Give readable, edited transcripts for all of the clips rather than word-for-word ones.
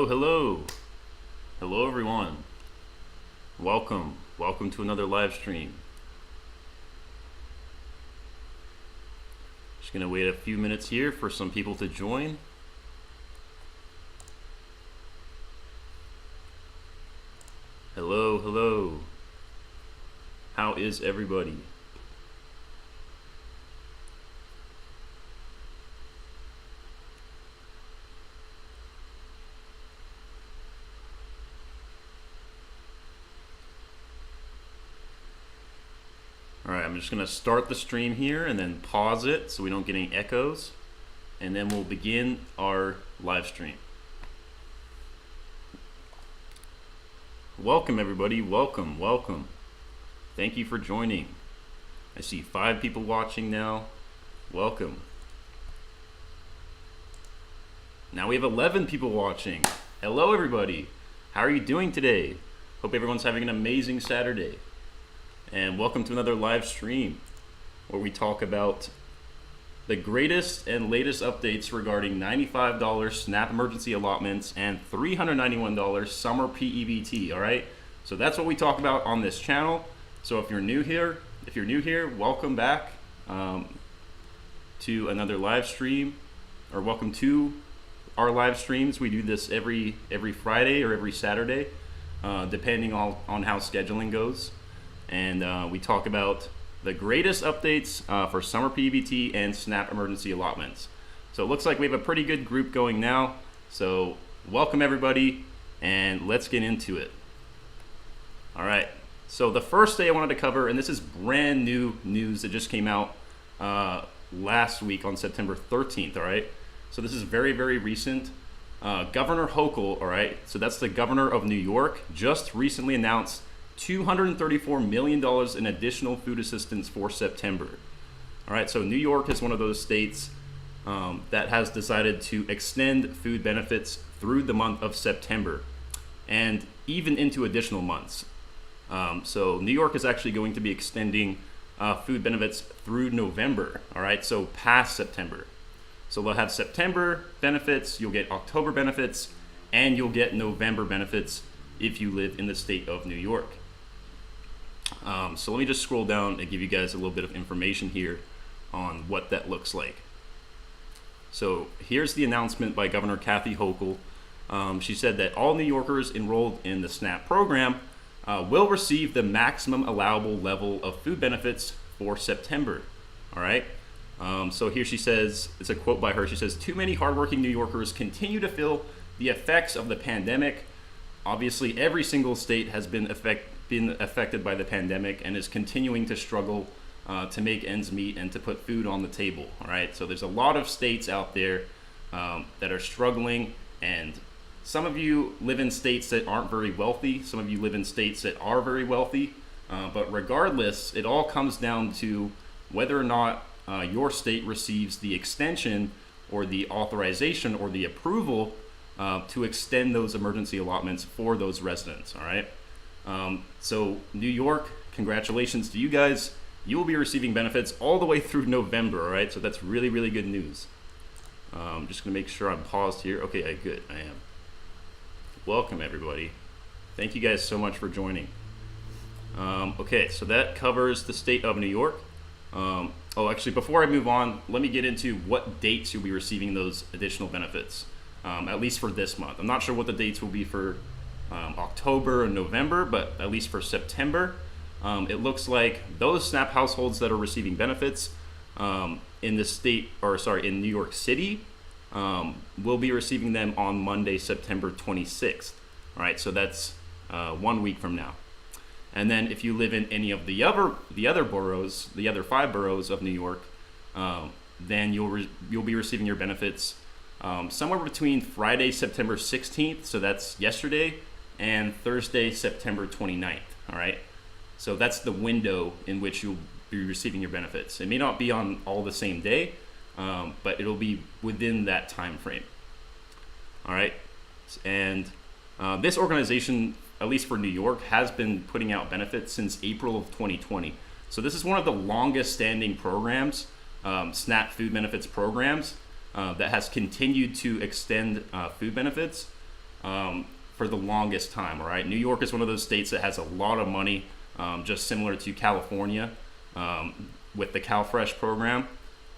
Hello everyone. Welcome to another live stream. Just gonna wait a few minutes here for some people to join. Hello. How is everybody? Alright, I'm just going to start the stream here and then pause it so we don't get any echoes, and then we'll begin our live stream. Welcome everybody, welcome. Thank you for joining. I see 5 people watching now. Welcome. Now we have 11 people watching. Hello everybody. How are you doing today? Hope everyone's having an amazing Saturday. And welcome to another live stream where we talk about the greatest and latest updates regarding $95 SNAP emergency allotments and $391 Summer P-EBT. All right, so that's what we talk about on this channel. So if you're new here, welcome back to another live stream, or welcome to our live streams. We do this every Friday or every Saturday, depending on how scheduling goes. And we talk about the greatest updates for Summer P-EBT and SNAP emergency allotments. So it looks like we have a pretty good group going now. So welcome everybody, and let's get into it. All right, so the first day I wanted to cover, and this is brand new news that just came out last week on September 13th, all right? So this is very, very recent. Governor Hochul, all right, so that's the governor of New York, just recently announced $234 million in additional food assistance for September. All right, so New York is one of those states that has decided to extend food benefits through the month of September and even into additional months. So New York is actually going to be extending food benefits through November, all right, so past September. So they'll have September benefits, you'll get October benefits, and you'll get November benefits if you live in the state of New York. So let me just scroll down and give you guys a little bit of information here on what that looks like. So here's the announcement by Governor Kathy Hochul. She said that all New Yorkers enrolled in the SNAP program will receive the maximum allowable level of food benefits for September. All right. So here she says, it's a quote by her. She says, "Too many hardworking New Yorkers continue to feel the effects of the pandemic. Obviously, every single state has been affected by the pandemic and is continuing to struggle to make ends meet and to put food on the table." All right, so there's a lot of states out there that are struggling, and some of you live in states that aren't very wealthy. Some of you live in states that are very wealthy. But regardless, it all comes down to whether or not your state receives the extension or the authorization or the approval to extend those emergency allotments for those residents, all right? So New York, congratulations to you guys. You will be receiving benefits all the way through November, all right? So that's really, really good news. I'm just gonna make sure I'm paused here. Okay, good, I am. Welcome everybody. Thank you guys so much for joining. Okay, so that covers the state of New York. Actually, before I move on, let me get into what dates you'll be receiving those additional benefits. At least for this month. I'm not sure what the dates will be for October and November, but at least for September, it looks like those SNAP households that are receiving benefits in New York City will be receiving them on Monday, September 26th. All right, so that's 1 week from now. And then if you live in any of the other boroughs, the other 5 boroughs of New York, then you'll be receiving your benefits somewhere between Friday, September 16th, so that's yesterday, and Thursday, September 29th, all right? So that's the window in which you'll be receiving your benefits. It may not be on all the same day, but it'll be within that time frame, all right? And this organization, at least for New York, has been putting out benefits since April of 2020. So this is one of the longest standing programs, SNAP food benefits programs, that has continued to extend food benefits for the longest time. All right, New York is one of those states that has a lot of money, just similar to California with the CalFresh program,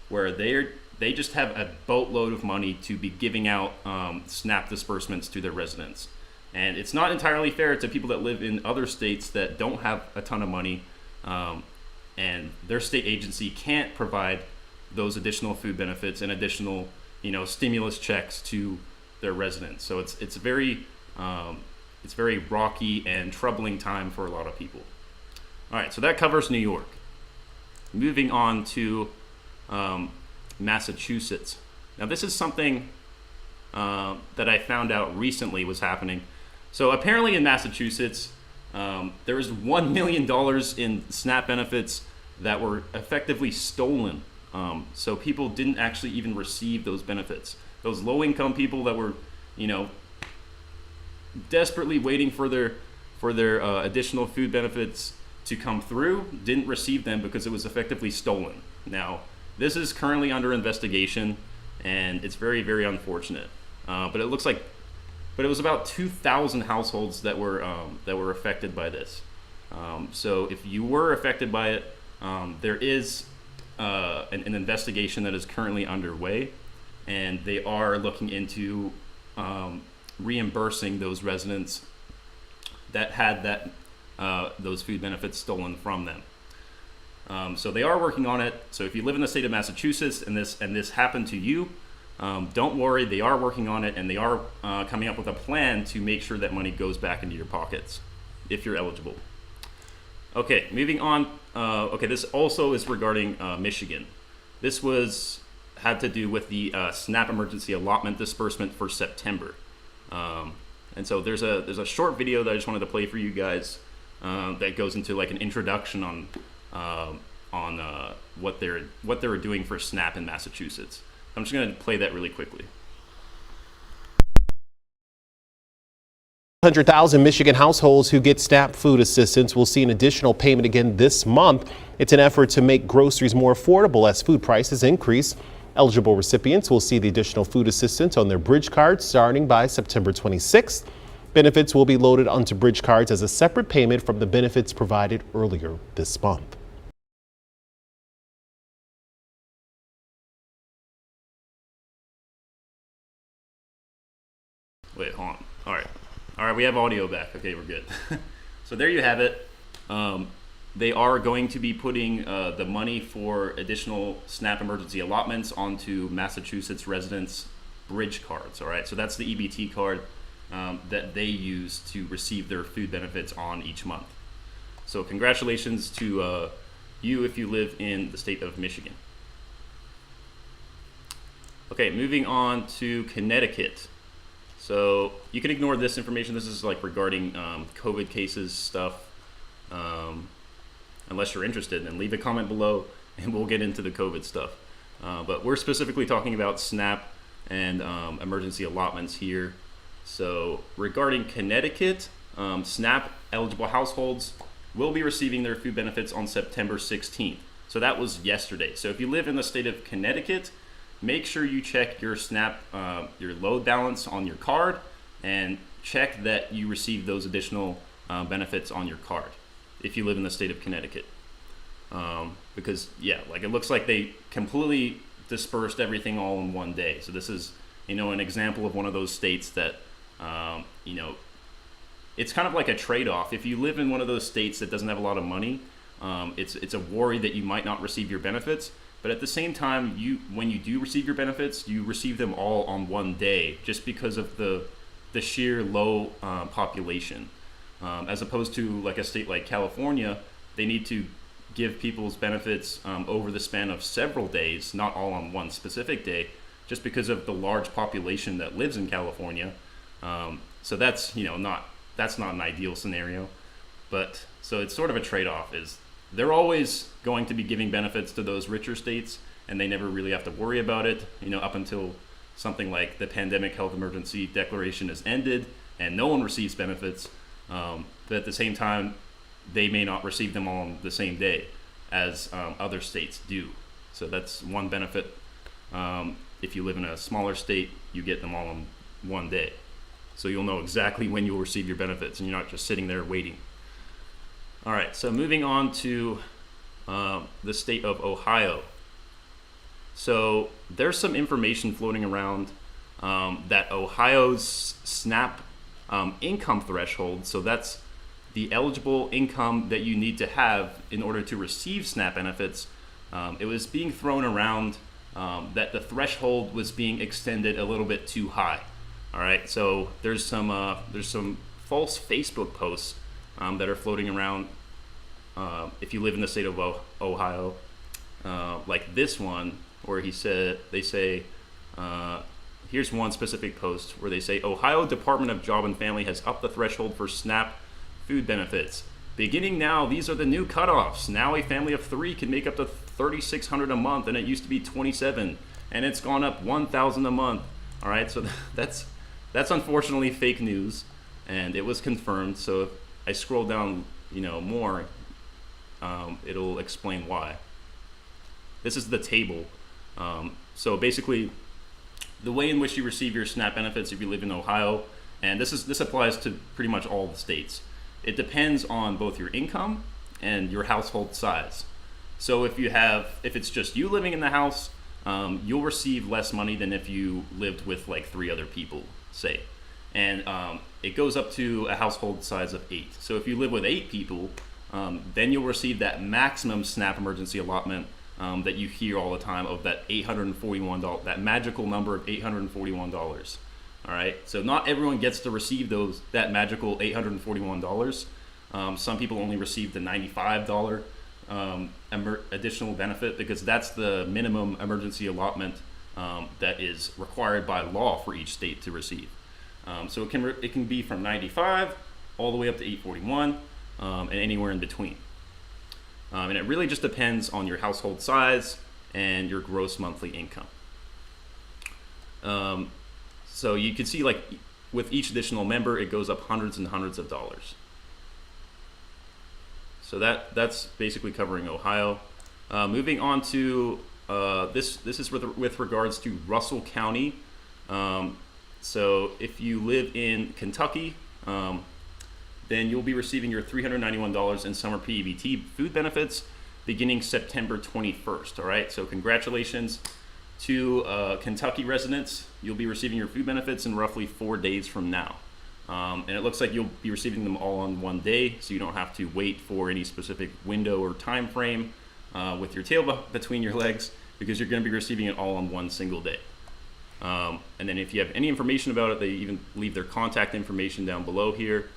where they just have a boatload of money to be giving out SNAP disbursements to their residents. And it's not entirely fair to people that live in other states that don't have a ton of money, and their state agency can't provide those additional food benefits and additional, stimulus checks to their residents. So it's very rocky and troubling time for a lot of people. All right, so that covers New York. Moving on to Massachusetts. Now this is something that I found out recently was happening. So apparently in Massachusetts, there was $1 million in SNAP benefits that were effectively stolen. So people didn't actually even receive those benefits. Those low-income people that were, desperately waiting for their additional food benefits to come through didn't receive them because it was effectively stolen. Now, this is currently under investigation, and it's very, very unfortunate. But it was about 2,000 households that were affected by this. So if you were affected by it, there is an investigation that is currently underway, and they are looking into reimbursing those residents that had those food benefits stolen from them. So they are working on it. So if you live in the state of Massachusetts and this happened to you, don't worry, they are working on it, and they are coming up with a plan to make sure that money goes back into your pockets if you're eligible. Okay, moving on. This also is regarding Michigan. This had to do with the SNAP emergency allotment disbursement for September. And so there's a short video that I just wanted to play for you guys that goes into like an introduction on what they were doing for SNAP in Massachusetts. I'm just going to play that really quickly. 100,000 Michigan households who get SNAP food assistance will see an additional payment again this month. It's an effort to make groceries more affordable as food prices increase. Eligible recipients will see the additional food assistance on their bridge cards starting by September 26th. Benefits will be loaded onto bridge cards as a separate payment from the benefits provided earlier this month. Wait, hold on. All right, we have audio back. Okay, we're good. So there you have it. They are going to be putting the money for additional SNAP emergency allotments onto Massachusetts residents' bridge cards. All right, so that's the EBT card that they use to receive their food benefits on each month. So congratulations to you if you live in the state of Michigan. Okay, moving on to Connecticut. So you can ignore this information. This is like regarding COVID cases stuff. Unless you're interested, then leave a comment below and we'll get into the COVID stuff. But we're specifically talking about SNAP and emergency allotments here. So regarding Connecticut, SNAP eligible households will be receiving their food benefits on September 16th. So that was yesterday. So if you live in the state of Connecticut, make sure you check your SNAP, your load balance on your card, and check that you receive those additional benefits on your card if you live in the state of Connecticut. Because it looks like they completely dispersed everything all in one day. So this is, an example of one of those states that, it's kind of like a trade-off. If you live in one of those states that doesn't have a lot of money, it's a worry that you might not receive your benefits. But at the same time, when you do receive your benefits, you receive them all on one day, just because of the sheer low population. As opposed to like a state like California, they need to give people's benefits over the span of several days, not all on one specific day, just because of the large population that lives in California. So that's not an ideal scenario. But so it's sort of a trade-off. Is they're always going to be giving benefits to those richer states, and they never really have to worry about it, up until something like the pandemic health emergency declaration is ended and no one receives benefits. But at the same time, they may not receive them all on the same day as other states do. So that's one benefit. If you live in a smaller state, you get them all in one day. so you'll know exactly when you'll receive your benefits and you're not just sitting there waiting. All right, so moving on to the state of Ohio. So there's some information floating around that Ohio's SNAP income threshold, so that's the eligible income that you need to have in order to receive SNAP benefits. It was being thrown around that the threshold was being extended a little bit too high. All right, so there's some false Facebook posts that are floating around. If you live in the state of Ohio, like this one, where they say, here's one specific post where they say, Ohio Department of Job and Family has upped the threshold for SNAP food benefits. Beginning now, these are the new cutoffs. Now a family of 3 can make up to $3,600 a month, and it used to be $27,000, and it's gone up $1,000 a month. All right, so that's unfortunately fake news, and it was confirmed. So if I scroll down, more, it'll explain why. This is the table. So basically, the way in which you receive your SNAP benefits if you live in Ohio, and this applies to pretty much all the states. It depends on both your income and your household size. So if it's just you living in the house, you'll receive less money than if you lived with like 3 other people, say. And it goes up to a household size of 8. So if you live with 8 people, then you'll receive that maximum SNAP emergency allotment that you hear all the time of that $841, that magical number of $841. All right, so not everyone gets to receive that magical $841. Some people only receive the $95 additional benefit because that's the minimum emergency allotment that is required by law for each state to receive. So it can be from 95 all the way up to 841 and anywhere in between. And it really just depends on your household size and your gross monthly income. So you can see, like, with each additional member, it goes up hundreds and hundreds of dollars. So that's basically covering Ohio. Moving on to this is with regards to Russell County. So if you live in Kentucky, then you'll be receiving your $391 in Summer P-EBT food benefits beginning September 21st. All right, so congratulations to Kentucky residents. You'll be receiving your food benefits in roughly 4 days from now. And it looks like you'll be receiving them all on one day, so you don't have to wait for any specific window or time frame with your tail between your legs, because you're going to be receiving it all on one single day. And then if you have any information about it, they even leave their contact information down below here.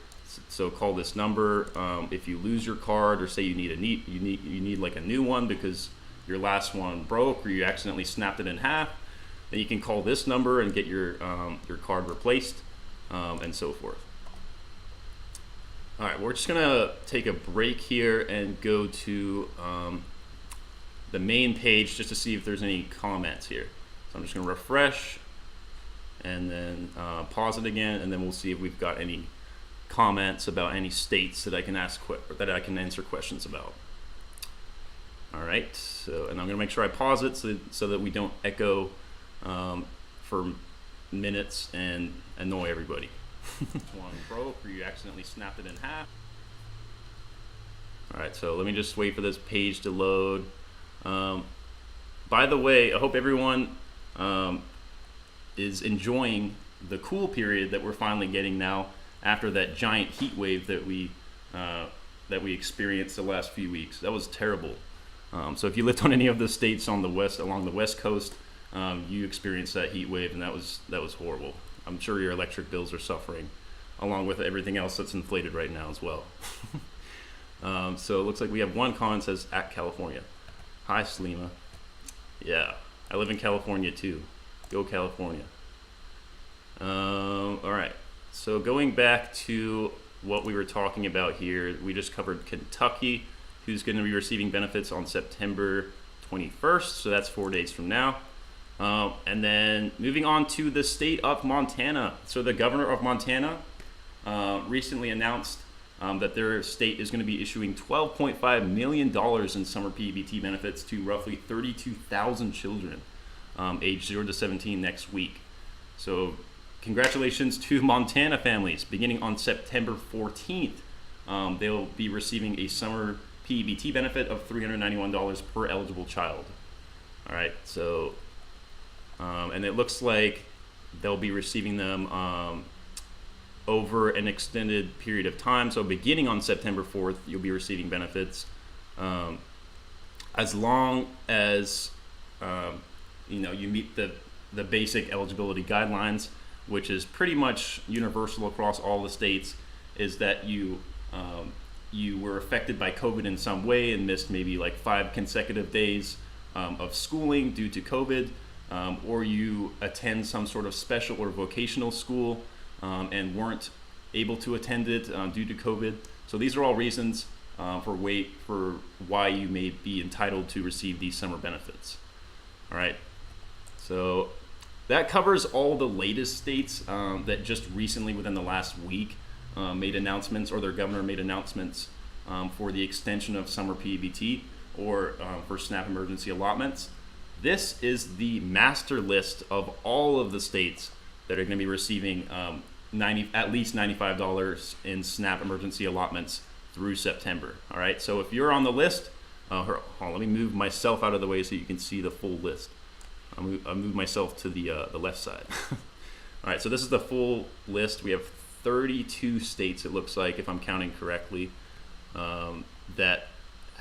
So call this number. If you lose your card, or say you need like a new one because your last one broke or you accidentally snapped it in half, then you can call this number and get your card replaced, and so forth. All right, we're just gonna take a break here and go to the main page just to see if there's any comments here. So I'm just gonna refresh and then pause it again, and then we'll see if we've got any comments about any states that I can answer questions about. All right, so, and I'm gonna make sure I pause it so that we don't echo for minutes and annoy everybody. One broke, or you accidentally snapped it in half. All right, so let me just wait for this page to load. By the way, I hope everyone is enjoying the cool period that we're finally getting now after that giant heat wave that we experienced the last few weeks. That was terrible. So if you lived on any of the states along the west coast, you experienced that heat wave, and that was horrible. I'm sure your electric bills are suffering, along with everything else that's inflated right now as well. So it looks like we have one comment that says, at California. Hi, Salima. Yeah, I live in California too. Go California. All right, so going back to what we were talking about here, we just covered Kentucky, who's going to be receiving benefits on September 21st, so that's 4 days from now. And then moving on to the state of Montana. So the governor of Montana recently announced that their state is going to be issuing $12.5 million in Summer P-EBT benefits to roughly 32,000 children aged 0 to 17 next week. So congratulations to Montana families. Beginning on September 14th, they'll be receiving a summer PEBT benefit of $391 per eligible child. All right, so, and it looks like they'll be receiving them over an extended period of time. So beginning on September 4th, you'll be receiving benefits as long as you meet the basic eligibility guidelines, which is pretty much universal across all the states, is that you were affected by COVID in some way and missed maybe like 5 consecutive days of schooling due to COVID, or you attend some sort of special or vocational school and weren't able to attend it due to COVID. So these are all reasons for why you may be entitled to receive these summer benefits. All right, so that covers all the latest states that just recently, within the last week, made announcements, or their governor made announcements for the extension of summer PEBT or for SNAP emergency allotments. This is the master list of all of the states that are going to be receiving at least $95 in SNAP emergency allotments through September. All right, so if you're on the list, hold on, let me move myself out of the way so you can see the full list. I'll move myself to the left side. All right, so this is the full list. We have 32 states, it looks like, if I'm counting correctly, that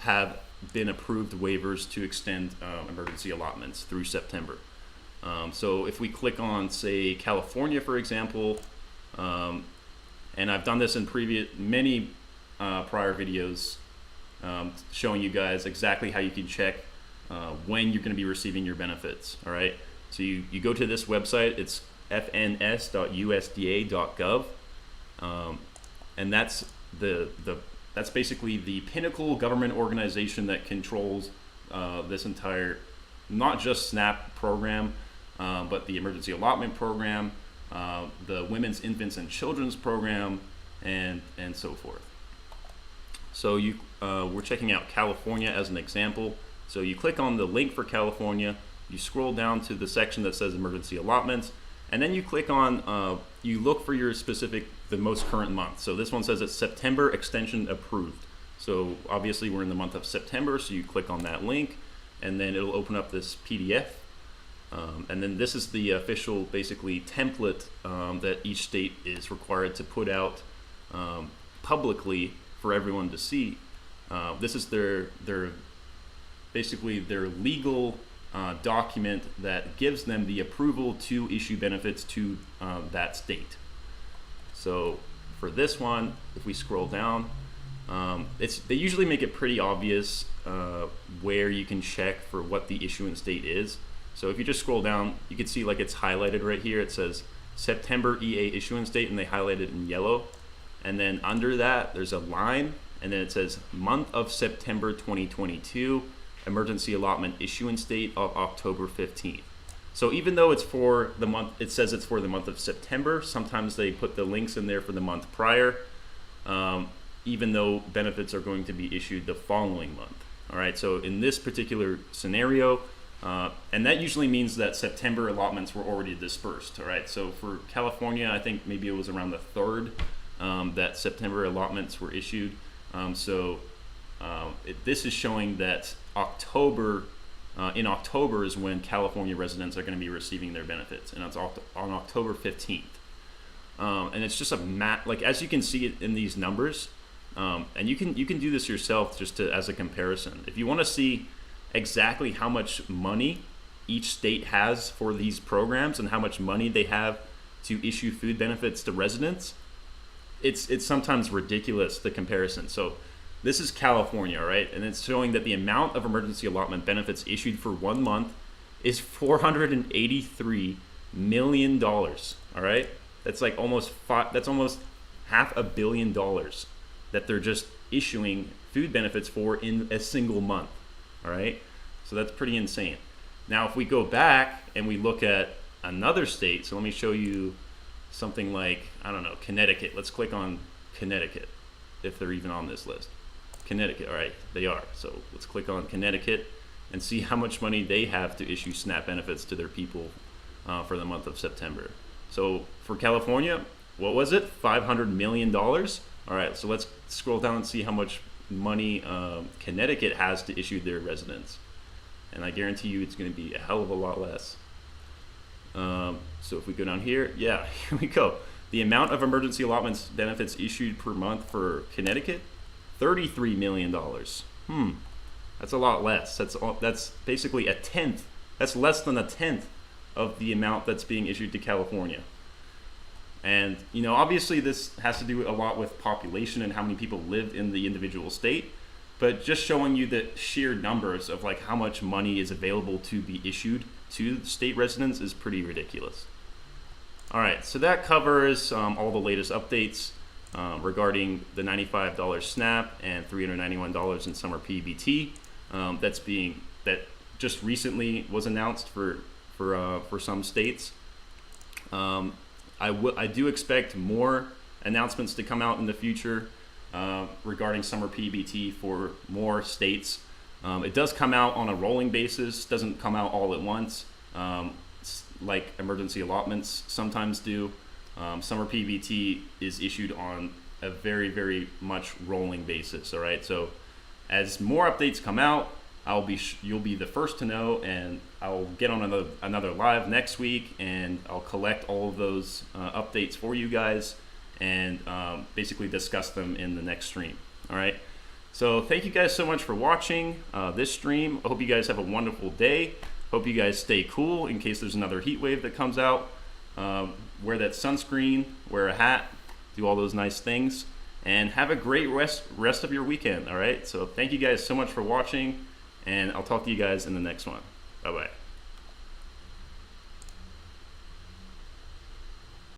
have been approved waivers to extend emergency allotments through September. So if we click on, say, California, for example, and I've done this in many prior videos, showing you guys exactly how you can check when you're going to be receiving your benefits. All right, so you go to this website. It's fns.usda.gov, and that's that's basically the pinnacle government organization that controls this entire, not just SNAP program, but the emergency allotment program, the women's, infants, and children's program, and so forth. So we're checking out California as an example. So you click on the link for California, you scroll down to the section that says emergency allotments, and then you click on, you look for your the most current month. So this one says it's September extension approved. So obviously we're in the month of September, so you click on that link, and then it'll open up this PDF. And then this is the official, basically, template that each state is required to put out publicly for everyone to see. This is basically their legal document that gives them the approval to issue benefits to that state. So for this one, if we scroll down, they usually make it pretty obvious where you can check for what the issuance date is. So if you just scroll down, you can see like it's highlighted right here. It says September EA issuance date, and they highlight it in yellow. And then under that, there's a line, and then it says month of September 2022, emergency allotment issuance date of October 15th. So even though it's for the month, it says it's for the month of September, sometimes they put the links in there for the month prior, even though benefits are going to be issued the following month. All right, so in this particular scenario, and that usually means that September allotments were already dispersed. All right, so for California, I think maybe it was around the 3rd that September allotments were issued. This is showing that in October is when California residents are going to be receiving their benefits, and it's on October 15th. And it's just like, as you can see it in these numbers, and you can do this yourself just as a comparison. If you want to see exactly how much money each state has for these programs and how much money they have to issue food benefits to residents, it's sometimes ridiculous, the comparison. So this is California, right? And it's showing that the amount of emergency allotment benefits issued for 1 month is $483 million. All right, that's like almost $500 million that they're just issuing food benefits for in a single month. All right, so that's pretty insane. Now, if we go back and we look at another state, so let me show you something like, I don't know, Connecticut. Let's click on Connecticut, if they're even on this list. Connecticut, all right, they are. So let's click on Connecticut and see how much money they have to issue SNAP benefits to their people for the month of September. So for California, what was it? $500 million. All right, so let's scroll down and see how much money Connecticut has to issue their residents. And I guarantee you it's going to be a hell of a lot less. So if we go down here, yeah, here we go. The amount of emergency allotments benefits issued per month for Connecticut, $33 million. That's a lot less. That's basically a tenth. That's less than a tenth of the amount that's being issued to California. And, you know, obviously this has to do a lot with population and how many people live in the individual state, but just showing you the sheer numbers of like how much money is available to be issued to state residents is pretty ridiculous. All right, so that covers all the latest updates regarding the $95 SNAP and $391 in Summer P-EBT that just recently was announced for some states. I do expect more announcements to come out in the future regarding Summer P-EBT for more states. It does come out on a rolling basis, doesn't come out all at once, like emergency allotments sometimes do. Summer P-EBT is issued on a very, very much rolling basis. All right, so as more updates come out, you'll be the first to know, and I'll get on another live next week, and I'll collect all of those updates for you guys, and basically discuss them in the next stream. All right. So thank you guys so much for watching this stream. I hope you guys have a wonderful day. Hope you guys stay cool in case there's another heat wave that comes out. Wear that sunscreen, wear a hat, do all those nice things, and have a great rest of your weekend. All right. So thank you guys so much for watching, and I'll talk to you guys in the next one. Bye-bye.